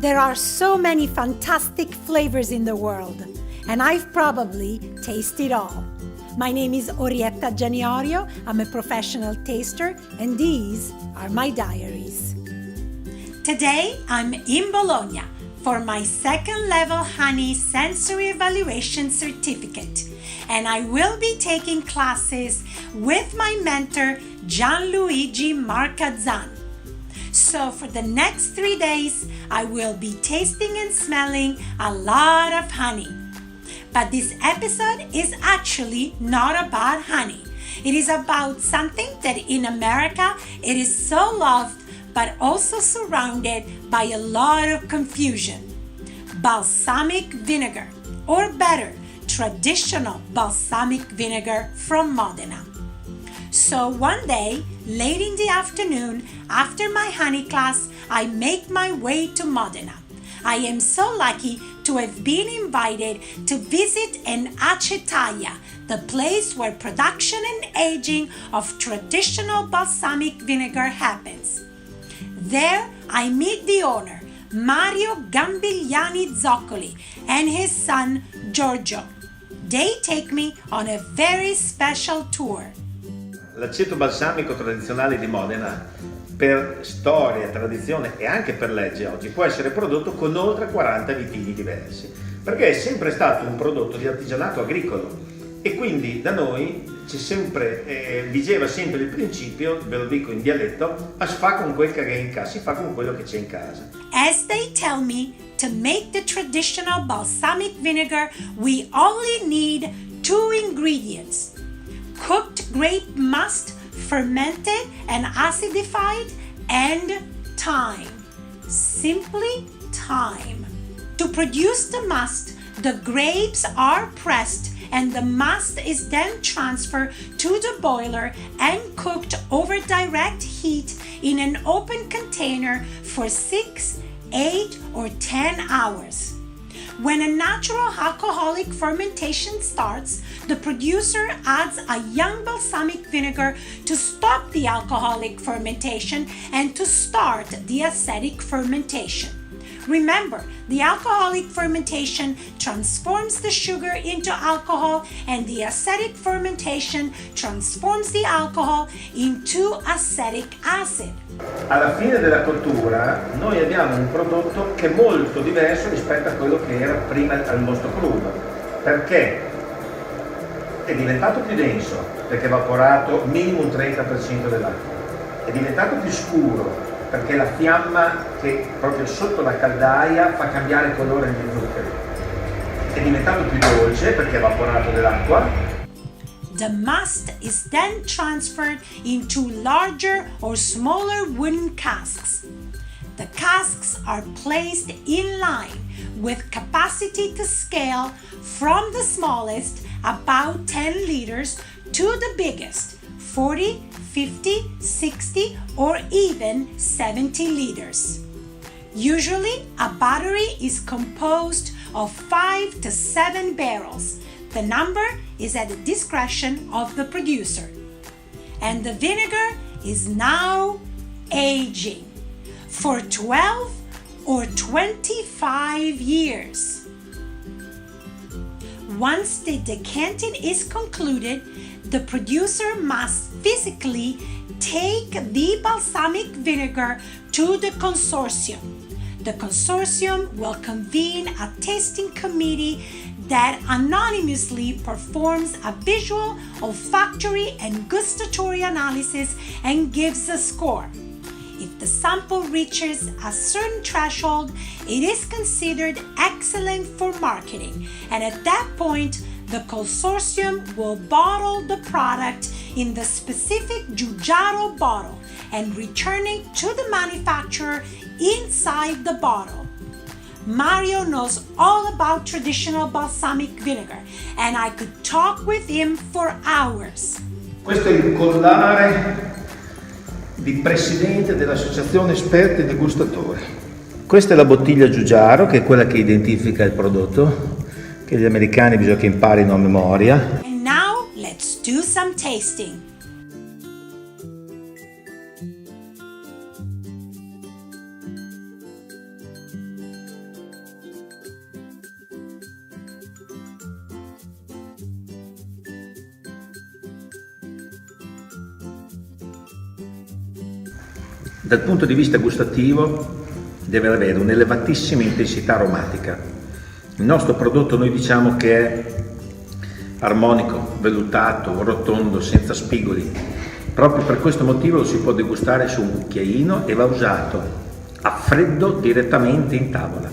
There are so many fantastic flavors in the world, and I've probably tasted all. My name is Orietta Gianjorio. I'm a professional taster, and these are my diaries. Today, I'm in Bologna for my second level honey sensory evaluation certificate, and I will be taking classes with my mentor Gianluigi Marcazzan. So for the next 3 days, I will be tasting and smelling a lot of honey. But this episode is actually not about honey. It is about something that in America it is so loved, but also surrounded by a lot of confusion. Balsamic vinegar, or better, traditional balsamic vinegar from Modena. So one day, late in the afternoon, after my honey class, I make my way to Modena. I am so lucky to have been invited to visit an acetaia, the place where production and aging of traditional balsamic vinegar happens. There, I meet the owner, Mario Gambigliani Zoccoli, and his son, Giorgio. They take me on a very special tour. L'aceto balsamico tradizionale di Modena, per storia, tradizione e anche per legge oggi, può essere prodotto con oltre 40 vitigni diversi, perché è sempre stato un prodotto di artigianato agricolo e quindi da noi vigeva sempre il principio, ve lo dico in dialetto, si fa con quel che è in casa, si fa con quello che c'è in casa. As they tell me, to make the traditional balsamic vinegar, we only need 2 ingredients: cooked grape must, fermented and acidified, and thyme. Simply thyme. To produce the must, the grapes are pressed and the must is then transferred to the boiler and cooked over direct heat in an open container for 6, 8, or 10 hours. When a natural alcoholic fermentation starts, the producer adds a young balsamic vinegar to stop the alcoholic fermentation and to start the acetic fermentation. Remember, the alcoholic fermentation transforms the sugar into alcohol and the acetic fermentation transforms the alcohol into acetic acid. Alla fine della cottura noi abbiamo un prodotto che è molto diverso rispetto a quello che era prima al mosto crudo, perché è diventato più denso, perché è evaporato minimo un 30% dell'acqua, è diventato più scuro, perché la fiamma che proprio sotto la caldaia fa cambiare colore agli zuccheri, è diventato più dolce perché è evaporato dell'acqua. The must is then transferred into larger or smaller wooden casks. The casks are placed in line with capacity to scale from the smallest, about 10 liters, to the biggest, 40, 50, 60, or even 70 liters. Usually, a battery is composed of 5 to 7 barrels. The number is at the discretion of the producer. And the vinegar is now aging for 12 or 25 years. Once the decanting is concluded, the producer must physically take the balsamic vinegar to the consortium. The consortium will convene a tasting committee that anonymously performs a visual, olfactory, and gustatory analysis and gives a score. If the sample reaches a certain threshold, it is considered excellent for marketing, and at that point, the consortium will bottle the product in the specific Giugiaro bottle and return it to the manufacturer inside the bottle. Mario knows all about traditional balsamic vinegar, and I could talk with him for hours. Questo è il collare di presidente dell'Associazione Esperti e Degustatori. Questa è la bottiglia Giugiaro, che è quella che identifica il prodotto, che gli americani bisogna che imparino a memoria. And now let's do some tasting. Dal punto di vista gustativo deve avere un'elevatissima intensità aromatica. Il nostro prodotto noi diciamo che è armonico, vellutato, rotondo, senza spigoli. Proprio per questo motivo lo si può degustare su un cucchiaino e va usato a freddo direttamente in tavola.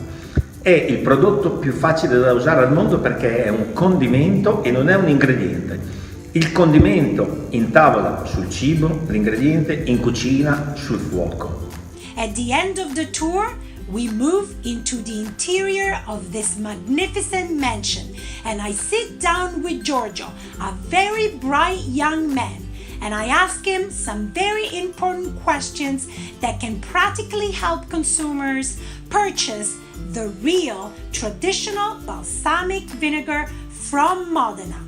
È il prodotto più facile da usare al mondo perché è un condimento e non è un ingrediente. Il condimento in tavola sul cibo, l'ingrediente in cucina sul fuoco. At the end of the tour, we move into the interior of this magnificent mansion, and I sit down with Giorgio, a very bright young man, and I ask him some very important questions that can practically help consumers purchase the real traditional balsamic vinegar from Modena.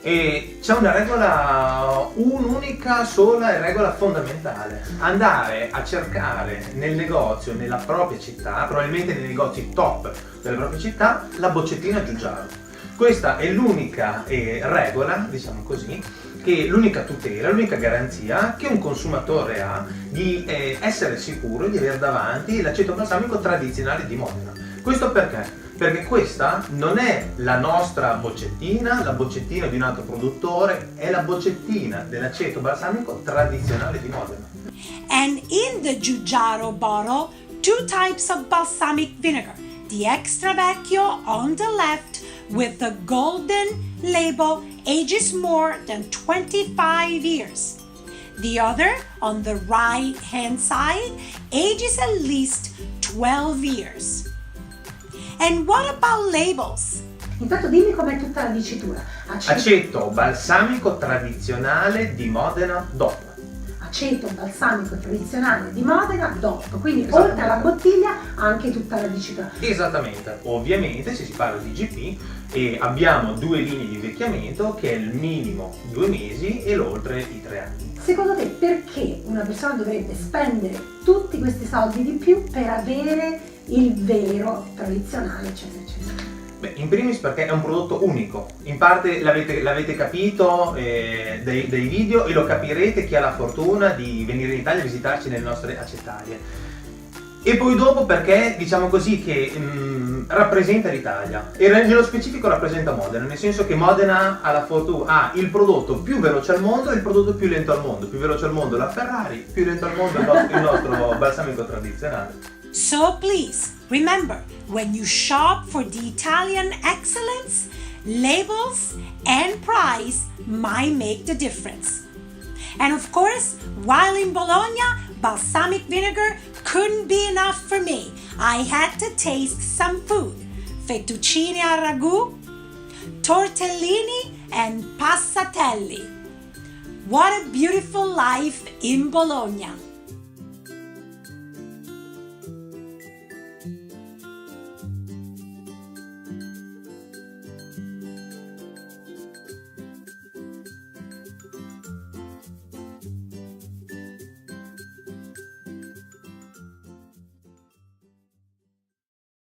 E c'è una regola, un'unica sola e regola fondamentale: andare a cercare nel negozio, nella propria città, probabilmente nei negozi top della propria città, la boccettina Giorgio. Questa è l'unica regola, diciamo così, che l'unica tutela, l'unica garanzia che un consumatore ha di essere sicuro di avere davanti l'aceto balsamico tradizionale di Modena. Questo perché? Perché questa non è la nostra boccettina, la boccettina di un altro produttore, è la boccettina dell'aceto balsamico tradizionale di Modena. And in the Giugiaro bottle, 2 types of balsamic vinegar. The extra vecchio on the left with the golden label ages more than 25 years. The other on the right hand side ages at least 12 years. And what about labels? Intanto dimmi com'è tutta la dicitura. Aceto balsamico tradizionale di Modena DOP. Aceto balsamico tradizionale di Modena DOP. Quindi oltre alla bottiglia anche tutta la dicitura. Esattamente. Ovviamente se si parla di GP abbiamo 2 linee di invecchiamento, che è il minimo 2 mesi e l'oltre i 3 anni. Secondo te perché una persona dovrebbe spendere tutti questi soldi di più per avere il vero tradizionale, eccetera, eccetera? Beh, in primis perché è un prodotto unico. In parte l'avete capito dai video, e lo capirete chi ha la fortuna di venire in Italia a visitarci nelle nostre acetarie. E poi dopo perché, diciamo così, che rappresenta l'Italia, e nello specifico rappresenta Modena, nel senso che Modena ha la fortuna, ha il prodotto più veloce al mondo e il prodotto più lento al mondo. Più veloce al mondo la Ferrari, più lento al mondo il nostro balsamico tradizionale. So please, remember, when you shop for the Italian excellence, labels and price might make the difference. And of course, while in Bologna, balsamic vinegar couldn't be enough for me. I had to taste some food. Fettuccine al ragù, tortellini and passatelli. What a beautiful life in Bologna.